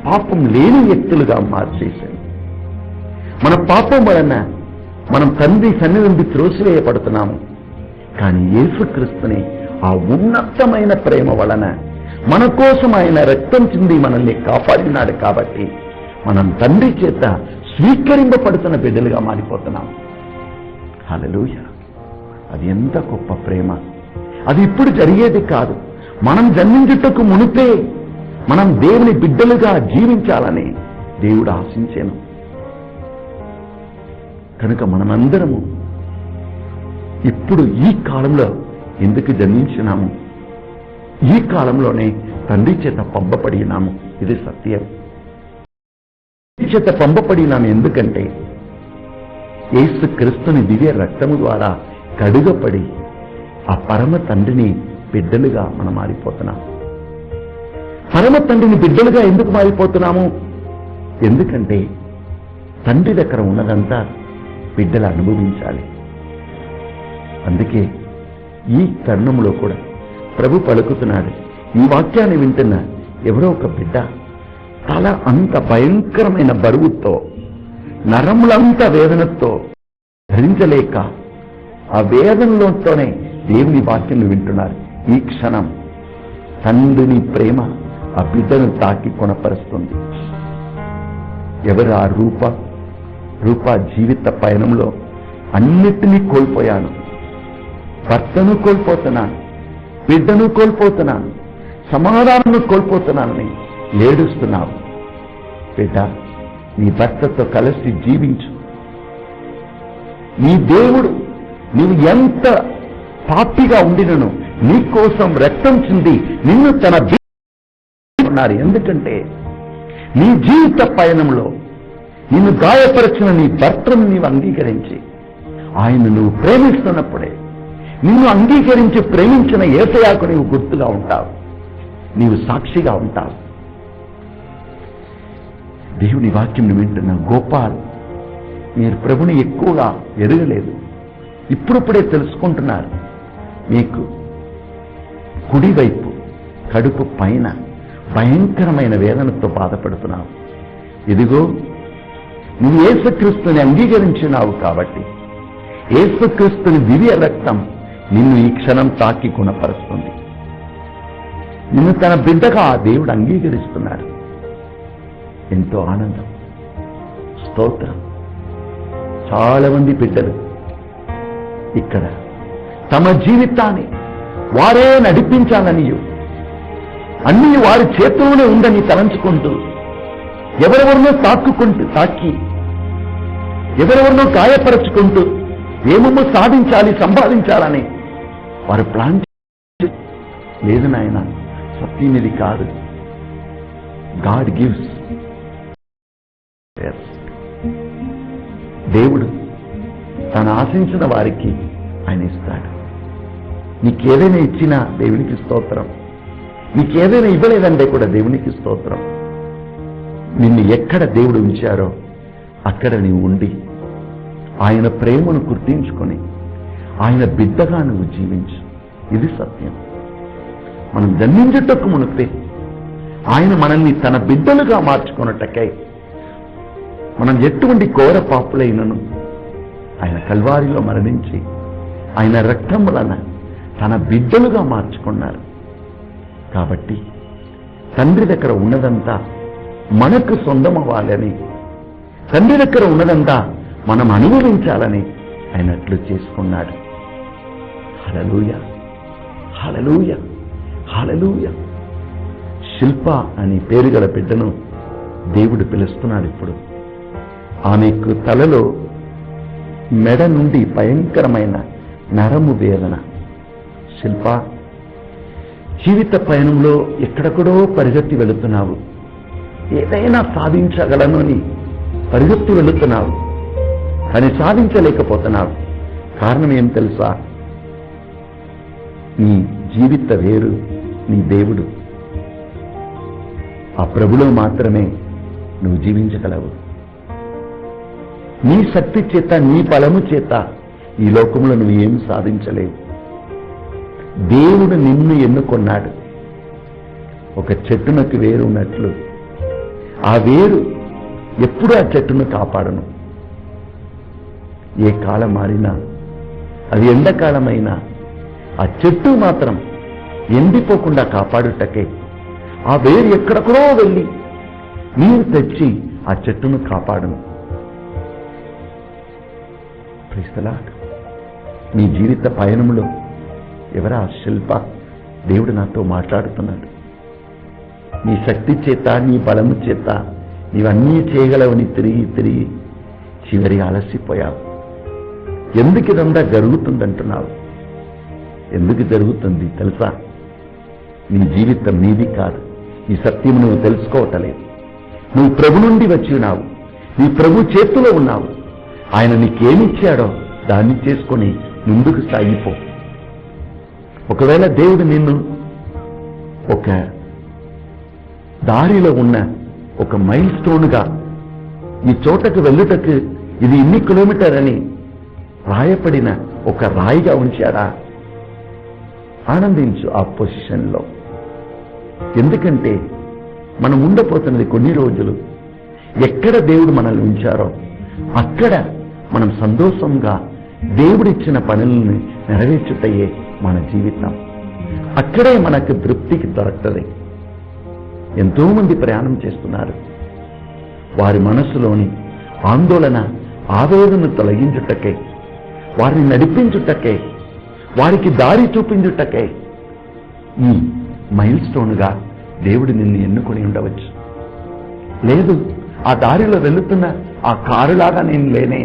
పాపం లేని వ్యక్తులుగా మార్చేశాడు. మన పాపం వలన మనం తండ్రి సన్నిధి నుండి త్రోసివేయబడుతున్నాము. కానీ యేసుక్రీస్తుని ఆ ఉన్నతమైన ప్రేమ వలన మన కోసం ఆయన రక్తం చింది మనల్ని కాపాడినాడు. కాబట్టి మనం తండ్రి చేత స్వీకరింపబడుతున్న బిడ్డలుగా మారిపోతున్నాం. హల్లెలూయా! అది ఎంత గొప్ప ప్రేమ! అది ఇప్పుడు జరిగేది కాదు. మనం జన్మించుటకు మునిపే మనం దేవుని బిడ్డలుగా జీవించాలని దేవుడు ఆశించాను. కనుక మనమందరము ఇప్పుడు ఈ కాలంలో ఎందుకు జన్మించినాము? ఈ కాలంలోనే తండ్రి చేత పంపబడినాము. ఇది సత్యం. తండ్రి చేత పంపబడినాము ఎందుకంటే యేసుక్రీస్తుని దివ్య రక్తము ద్వారా కడుగపడి ఆ పరమ తండ్రిని బిడ్డలుగా మనం మారిపోతున్నాం. పరమ తండ్రిని బిడ్డలుగా ఎందుకు మారిపోతున్నాము? ఎందుకంటే తండ్రి దగ్గర ఉన్నదంతా బిడ్డలు అనుభవించాలి. అందుకే ఈ తరుణంలో కూడా ప్రభు పలుకుతున్నాడు. ఈ వాక్యాన్ని వింటున్న ఎవరో ఒక బిడ్డ తల అంత భయంకరమైన బరువుతో, నరములంత వేదనతో ధరించలేక ఆ వేదనలోనే దేవుని వాక్యం వింటున్నారు. ఈ క్షణం తండ్రిని ప్రేమ ఆ బిడ్డను తాకి కొనపరుస్తుంది. ఎవరు ఆ రూప జీవిత పయనంలో అన్నిటినీ కోల్పోయాను, భర్తను కోల్పోతున్నాను, బిడ్డను కోల్పోతున్నాను, సమాధానం కోల్పోతున్నానని ఏడుస్తున్నావు. బిడ్డ, నీ భర్తతో కలిసి జీవించు. నీ దేవుడు నీవు ఎంత పాపిగా ఉండినను నీ కోసం రక్తం చింది నిన్ను తన ఉన్నారు. ఎందుకంటే నీ జీవిత పయనంలో నిన్ను గాయపరచిన నీ భర్తను నీవు అంగీకరించి ఆయన నువ్వు ప్రేమిస్తున్నప్పుడే నిన్ను అంగీకరించి ప్రేమించిన యేసయ్యకు నీవు గుర్తుగా ఉంటావు, నీవు సాక్షిగా ఉంటావు. దేవుని వాక్యం వింటున్న గోపాల్, మీరు ప్రభుని ఎక్కువగా ఎరగలేదు, ఇప్పుడిప్పుడే తెలుసుకుంటున్నారు. మీకు కుడివైపు కడుపు పైన భయంకరమైన వేదనతో బాధపడుతున్నావు. ఇదిగో నువ్వు యేసుక్రీస్తుని అంగీకరించినావు కాబట్టి యేసుక్రీస్తుని దివ్య రక్తం నిన్ను ఈ క్షణం తాకి గుణపరుస్తుంది. నిన్ను తన బిడ్డగా ఆ దేవుడు అంగీకరిస్తున్నాడు. ఎంతో ఆనందం, స్తోత్రం. చాలా మంది బిడ్డలు ఇక్కడ తమ జీవితాన్ని వారే నడిపించాలని, అన్నీ వారి చేతుల్లోనే ఉందని తలంచుకుంటూ ఎవరెవరినో తాకి ఎవరెవరినో గాయపరచుకుంటూ ఏమేమో సాధించాలి, సంపాదించాలని వారు ప్లాన్ లేదు. నాయన, సత్యం ఇది కాదు. God gives. దేవుడు తను ఆశించిన వారికి ఆయన ఇస్తాడు. నీకేదైనా ఇచ్చినా దేవునికి స్తోత్రం, నీకేదైనా ఇవ్వలేదంటే కూడా దేవునికి స్తోత్రం. నిన్ను ఎక్కడ దేవుడు ఉంచారో అక్కడ నీవు ఉండి ఆయన ప్రేమను గుర్తించుకొని ఆయన బిడ్డగా నువ్వు జీవించు. ఇది సత్యం. మనం జన్మించుటకు మునిపే ఆయన మనల్ని తన బిడ్డలుగా మార్చుకున్నట్టకై మనం ఎటువంటి ఘోర పాపులైనను ఆయన కల్వారిలో మరణించి ఆయన రక్తం వలన తన బిడ్డలుగా మార్చుకున్నారు. కాబట్టి తండ్రి దగ్గర ఉన్నదంతా మనకు సొంతమవ్వాలని, తండ్రి దగ్గర ఉన్నదంతా మనం అనుభవించాలని ఆయన అట్లు చేసుకున్నాడు. హల్లెలూయా, హల్లెలూయా, హల్లెలూయా. శిల్ప అని పేరు గల బిడ్డను దేవుడు పిలుస్తున్నాడు. ఇప్పుడు ఆమెకు తలలో మెడ నుండి భయంకరమైన నరము వేదన. శిల్ప, జీవిత పయనంలో ఎక్కడెక్కడో పరిగెత్తి వెళుతున్నావు. ఏదైనా సాధించగలను అని పరిగెత్తి వెళుతున్నావు, కానీ సాధించలేకపోతున్నావు. కారణం ఏం తెలుసా? నీ జీవిత వేరు నీ దేవుడు. ఆ ప్రభులో మాత్రమే నువ్వు జీవించగలవు. నీ శక్తి చేత, నీ బలము చేత ఈ లోకంలో నువ్వు ఏం సాధించలేవు. దేవుడు నిన్ను ఎన్నుకున్నాడు. ఒక చెట్టునకు వేరున్నట్లు ఆ వేరు ఎప్పుడు ఆ చెట్టును కాపాడను. ఏ కాలం మారినా, అది ఎండాకాలమైనా ఆ చెట్టు మాత్రం ఎండిపోకుండా కాపాడుటకే ఆ వేరు ఎక్కడెక్కడో వెళ్ళి నీరు తెచ్చి ఆ చెట్టును కాపాడను. ప్రైస్తలాడ్. నీ జీవిత పయనంలో ఎవరా శిల్ప? దేవుడు నాతో మాట్లాడుతున్నాడు. నీ శక్తి చేత, నీ బలము చేత నీవన్నీ చేయగలవని తిరిగి తిరిగి చివరి అలసిపోయావు. ఎందుకు ఇదంతా జరుగుతుందంటున్నావు? ఎందుకు జరుగుతుంది తెలుసా? నీ జీవితం నీది కాదు. నీ సత్యం నువ్వు తెలుసుకోవటలేదు. నువ్వు ప్రభు నుండి వచ్చి ఉన్నావు. నీ ప్రభు చేతిలో ఉన్నావు. ఆయన నీకేమిచ్చాడో దాన్ని చేసుకొని ముందుకు సాగిపో. ఒకవేళ దేవుడు నిన్ను ఒక దారిలో ఉన్న ఒక మైల్ స్టోన్గా ఈ చోటకు వెళ్ళుటకు ఇది ఇన్ని కిలోమీటర్ అని రాయపడిన ఒక రాయిగా ఉంచాడా? ఆనందించు ఆ పొజిషన్లో. ఎందుకంటే మనం ఉండబోతున్నది కొన్ని రోజులు. ఎక్కడ దేవుడు మనల్ని ఉంచారో అక్కడ మనం సంతోషంగా దేవుడిచ్చిన పనులను నెరవేర్చుటయే మన జీవితం. అక్కడే మనకు తృప్తికి దొరకదు. ఎంతో మంది ప్రయాణం చేస్తున్నారు. వారి మనసులోని ఆందోళన, ఆవేదనను తొలగించుటకే, వారిని నడిపించుటకే, వారికి దారి చూపించుటకే ఈ మైల్ స్టోన్గా దేవుడు నిన్ను ఎన్నుకొని ఉండవచ్చు. లేదు, ఆ దారిలో వెళుతున్న ఆ కారులాగా నేను లేనే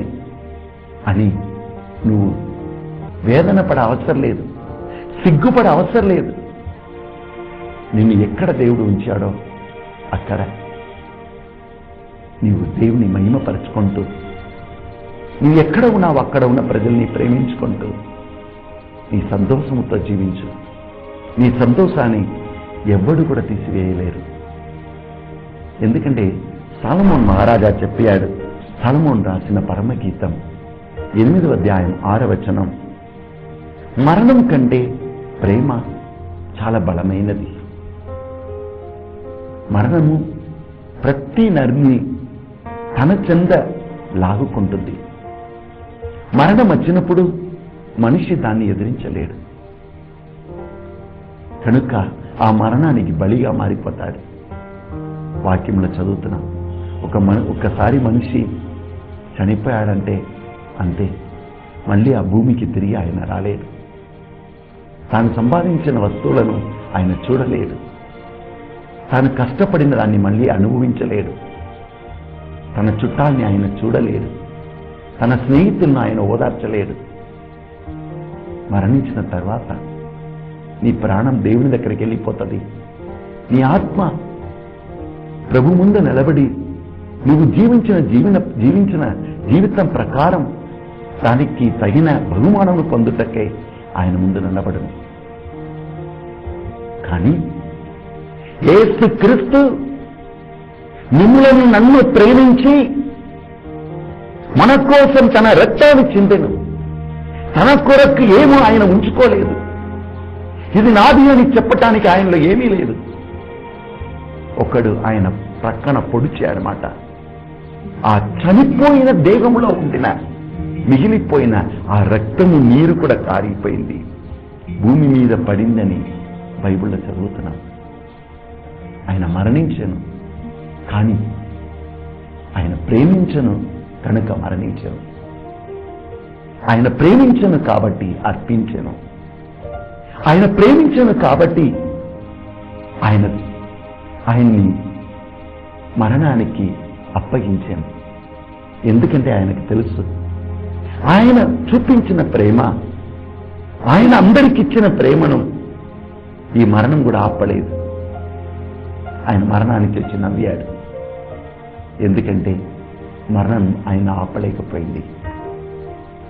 అని నువ్వు వేదన పడే అవసరం లేదు, సిగ్గుపడే అవసరం లేదు. నిన్ను ఎక్కడ దేవుడు ఉంచాడో అక్కడ నీవు దేవుని మహిమపరుచుకుంటూ, నువ్వు ఎక్కడ ఉన్నావు అక్కడ ఉన్న ప్రజల్ని ప్రేమించుకుంటూ నీ సంతోషముతో జీవించు. నీ సంతోషాన్ని ఎవ్వడు కూడా తీసివేయలేరు. ఎందుకంటే సొలొమోను మహారాజా చెప్పాడు. సొలొమోను రాసిన పరమగీతం 8వ అధ్యాయం 6వ వచనం, మరణం కంటే ప్రేమ చాలా బలమైనది. మరణము ప్రతి నరిని తన చెంద లాగుకుంటుంది. మరణం వచ్చినప్పుడు మనిషి దాన్ని ఎదిరించలేడు. కనుక ఆ మరణానికి బలిగా మారిపోతాడు. వాక్యంలో చదువుతున్నాం, ఒక్కసారి మనిషి చనిపోయాడంటే అంతే, మళ్ళీ ఆ భూమికి తిరిగి ఆయన రాలేడు. తాను సంపాదించిన వస్తువులను ఆయన చూడలేడు. తాను కష్టపడిన దాన్ని మళ్ళీ అనుభవించలేడు. తన చుట్టాల్ని ఆయన చూడలేడు. తన స్నేహితులను ఆయన ఓదార్చలేడు. మరణించిన తర్వాత నీ ప్రాణం దేవుని దగ్గరికి వెళ్ళిపోతుంది. నీ ఆత్మ ప్రభు ముందు నిలబడి నువ్వు జీవించిన జీవితం ప్రకారం దానికి తగిన బహుమానం పొందుటకే ఆయన ముందు నిలబడను. కానీ యేసు క్రీస్తు మిమ్మల్ని నన్ను ప్రేమించి మన కోసం తన రక్తాన్ని చిందెను. తన కొరకు ఏమో ఆయన ఉంచుకోలేదు. ఇది నాది అని చెప్పటానికి ఆయనలో ఏమీ లేదు. ఒకడు ఆయన ప్రక్కన పొడిచాడనమాట. ఆ చనిపోయిన దేహంలో ఉండిన మిగిలిపోయిన ఆ రక్తము నీరు కూడా కారిపోయింది, భూమి మీద పడిందని బైబిల్లో చదువుతున్నాం. ఆయన మరణించను, కానీ ఆయన ప్రేమించను కనుక మరణించను. ఆయన ప్రేమించను కాబట్టి అర్పించను. ఆయన ప్రేమించను కాబట్టి ఆయన్ని మరణానికి అప్పగించాను. ఎందుకంటే ఆయనకు తెలుసు ఆయన చూపించిన ప్రేమ, ఆయన అందరికిచ్చిన ప్రేమను ఈ మరణం కూడా ఆపలేదు. ఆయన మరణానికి వచ్చి నవ్వాడు. ఎందుకంటే మరణం ఆయన ఆపలేకపోయింది.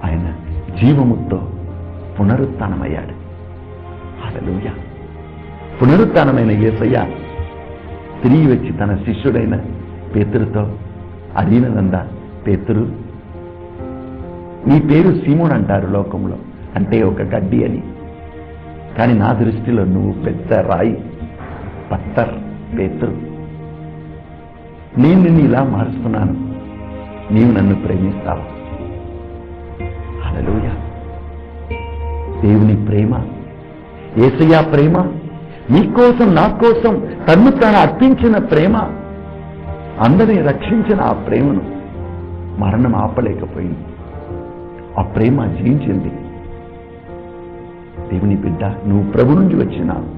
ఆయన జీవముతో పునరుత్థానమయ్యాడు. హల్లెలూయా. పునరుత్థానమైన యేసయ్య తిరిగి వచ్చి తన శిష్యుడైన పేతురుతో అడిగినదందా, పేతురు, నీ పేరు సీమోన్ అంటారు లోకంలో, అంటే ఒక గడ్డి అని. కానీ నా దృష్టిలో నువ్వు పెద్ద రాయి, పత్తర్ పేతురు. నేను నిన్ను ఇలా మారుస్తున్నాను, నీవు నన్ను ప్రేమిస్తావు. హల్లెలూయా. దేవుని ప్రేమ, యేసయ్య ప్రేమ, నీకోసం నా కోసం తన్ను తాను అర్పించిన ప్రేమ, అందరినీ రక్షించిన ఆ ప్రేమను మరణం ఆపలేకపోయింది. ఆ ప్రేమ జయించింది. దేవుని బిడ్డ, నువ్వు ప్రభు నుండి వచ్చినావు.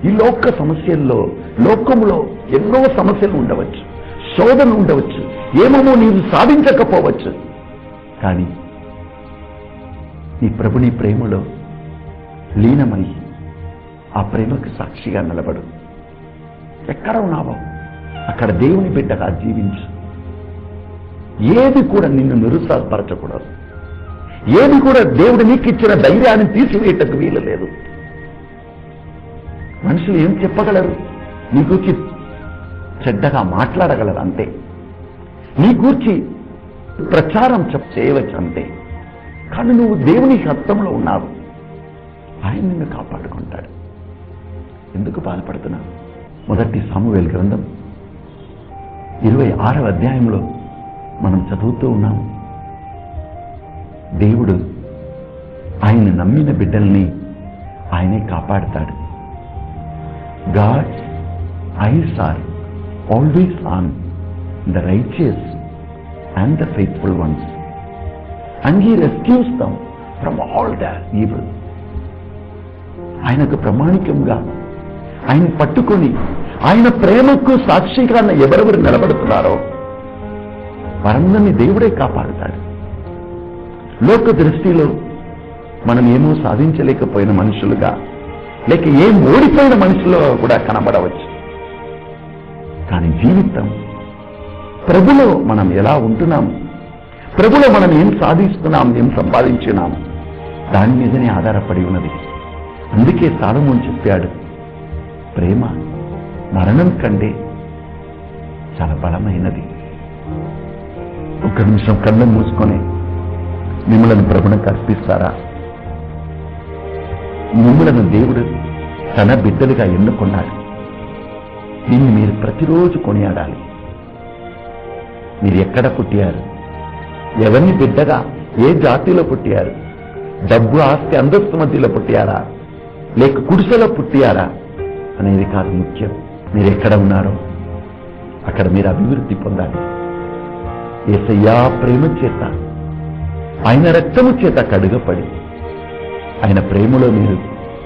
ఈ లోక సమస్యల్లో, లోకంలో ఎన్నో సమస్యలు ఉండవచ్చు, శోధన ఉండవచ్చు, ఏమేమో నీవు సాధించకపోవచ్చు. కానీ నీ ప్రభుని ప్రేమలో లీనమై ఆ ప్రేమకు సాక్షిగా నిలబడు. ఎక్కడ ఉన్నావో అక్కడ దేవుని బిడ్డగా జీవించు. ఏది కూడా నిన్ను నిరుత్సాహపరచకూడదు. ఏది కూడా దేవుడు నీకు ఇచ్చిన ధైర్యాన్ని తీసివేయటకు వీలు లేదు. మనుషులు ఏం చెప్పగలరు? నీ గూర్చి చెడ్డగా మాట్లాడగలరు అంతే. నీ గూర్చి ప్రచారం చేయవచ్చు అంతే. కానీ నువ్వు దేవుని హస్తంలో ఉన్నావు. ఆయన నిన్ను కాపాడుకుంటాడు. ఎందుకు బాధపడుతున్నావు? మొదటి సమూయేలు గ్రంథం 26వ అధ్యాయంలో మనం చదువుతూ ఉన్నాము. దేవుడు ఆయన నమ్మిన బిడ్డల్ని ఆయనే కాపాడుతాడు. God's eyes are always on the righteous and the faithful ones, and he rescues them from all their evil. ఆయనకు ప్రామాణికంగా ఆయన పట్టుకొని ఆయన ప్రేమకు సాక్షిగా ఎవరెవరు నిలబడుతున్నారో వారందరినీ దేవుడే కాపాడుతాడు. లోక దృష్టిలో మనం ఏమో సాధించలేకపోయిన మనుషులుగా, లేక ఏం ఓడిపోయిన మనుషులుగా కూడా కనబడవచ్చు. కానీ జీవితం ప్రభులో మనం ఎలా ఉంటున్నాము, ప్రభులో మనం ఏం సాధిస్తున్నాం, ఏం సంపాదించున్నాము, దాని మీదనే ఆధారపడి ఉన్నది. అందుకే సొలొమోను చెప్పాడు, ప్రేమ మరణం కంటే చాలా బలమైనది. ఒక్క నిమిషం కళ్ళు మూసుకొని మిమ్మలను ప్రభునికి అర్పిస్తారా? మిమ్మలను దేవుడు తన బిడ్డలుగా ఎన్నుకున్నాడు. దీన్ని మీరు ప్రతిరోజు కొనియాడాలి. మీరు ఎక్కడ పుట్టారు, ఎవరిని బిడ్డగా ఏ జాతిలో పుట్టారు, డబ్బు ఆస్తి అంతస్తు మధ్యలో పుట్టారా, లేక గుడిసెలో పుట్టారా అనేది కాదు ముఖ్యం. మీరు ఎక్కడ ఉన్నారో అక్కడ మీరు అభివృద్ధి పొందాలి. యేసయ్యా ప్రేమ చేత, ఆయన రక్తము చేత కడుగపడి ఆయన ప్రేమలో మీరు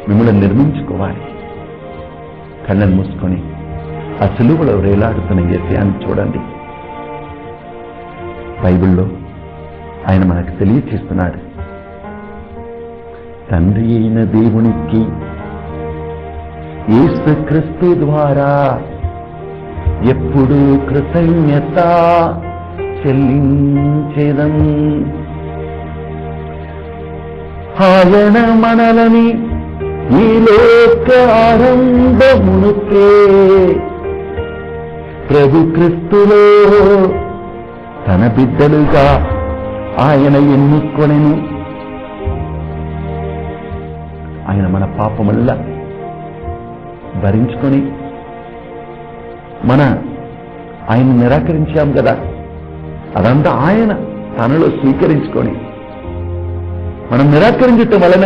మిమ్మల్ని నిర్మించుకోవాలి. కళ్ళను మూసుకొని ఆ సిలువలో వేలాడుతున్న యేసయ్యను చూడండి. బైబిల్లో ఆయన మనకు తెలియచేస్తున్నాడు, తండ్రి అయిన దేవునికి యేసుక్రీస్తు ద్వారా ఎప్పుడూ కృతజ్ఞత చెల్లించేదం. ఆయన మనలని ఈ లోక ఆరంభమునుకే ప్రభు క్రీస్తులో తన బిడ్డలుగా ఆయన ఎన్నుకొనెను. ఆయన మన పాపమల్లా భరించుకొని ఆయన నిరాకరించాం కదా, అదంతా ఆయన తనలో స్వీకరించుకొని మనం నిరాకరించటం వలన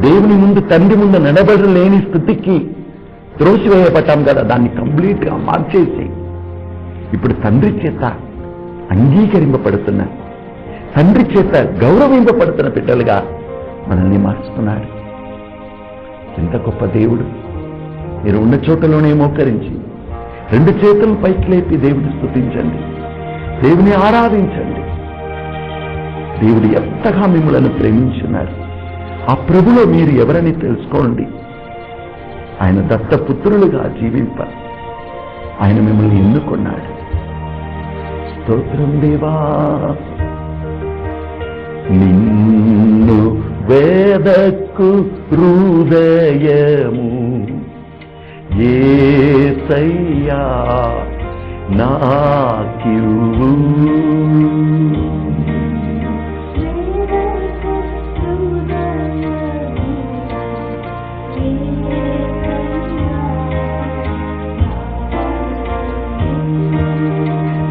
దేవుని ముందు, తండ్రి ముందు నిలబడలేని స్థితికి త్రోసివేయబడ్డాం కదా. దాన్ని కంప్లీట్ గా మార్చేసి ఇప్పుడు తండ్రి చేత అంగీకరింపబడుతున్న, తండ్రి చేత గౌరవింపబడుతున్న బిడ్డలుగా మనల్ని మార్చుతున్నాడు. ఎంత గొప్ప దేవుడు! మీరు ఉన్న చోటలోనే మోకరించి 2 చేతులు పైకి లేపి దేవుని స్తుతించండి, దేవుని ఆరాధించండి. దేవుడు ఎంతగా మిమ్మల్ని ప్రేమించున్నాడు. ఆ ప్రభులో మీరు ఎవరని తెలుసుకోండి. ఆయన దత్తపుత్రులుగా జీవింప ఆయన మిమ్మల్ని ఎన్నుకున్నాడు. స్తోత్రం దేవా. నిన్ను వేదకు హృదయము యేసయ్యా నాకివ్వు.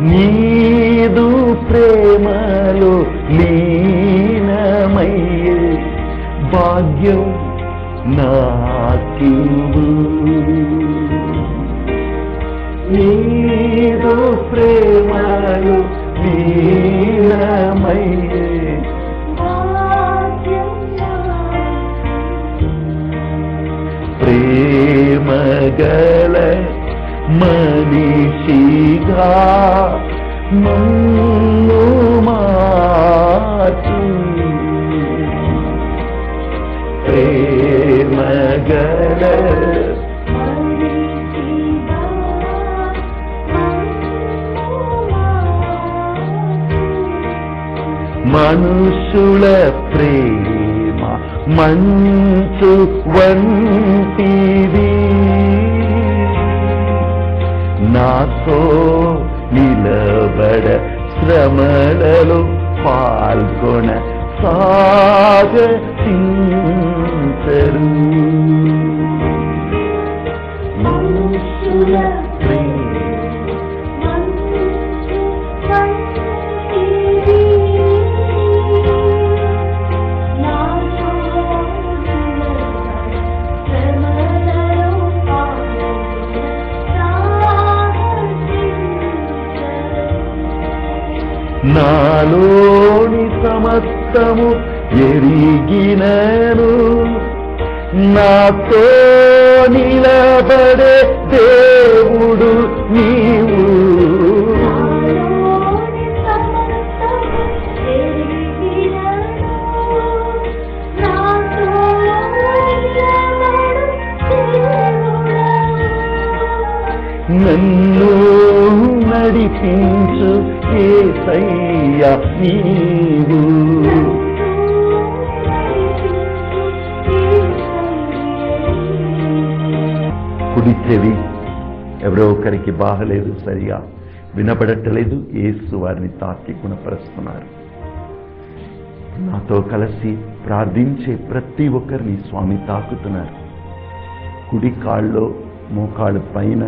నీదు ప్రేమలో లీనమయ్యే భాగ్యం నాకివ్వు. నీదు ప్రేమలో లీనమయ్యే ప్రేమగల మనిషిగా నన్ను మార్చు. ప్రేమగల మనుషుల ప్రేమ మంచు వంటిది, నాతో నిలబడ శ్రమలలో పాల్గొన సాగతించరు. మనుషుల ప్రేమ నాలోని సమస్తము ఎరిగినను, నాతో నిలబడే దేవుడు నీవు. నన్ను నడిపించు యేసయ్యా నీవు. కుడి చెవి ఎవరో ఒకరికి బాగలేదు, సరిగా వినపడట్లేదు. యేసు వారిని తాకి గుణపరుస్తున్నారు. నాతో కలిసి ప్రార్థించే ప్రతి ఒక్కరిని స్వామి తాకుతున్నారు. కుడి కాళ్ళలో మోకాళ్ళ పైన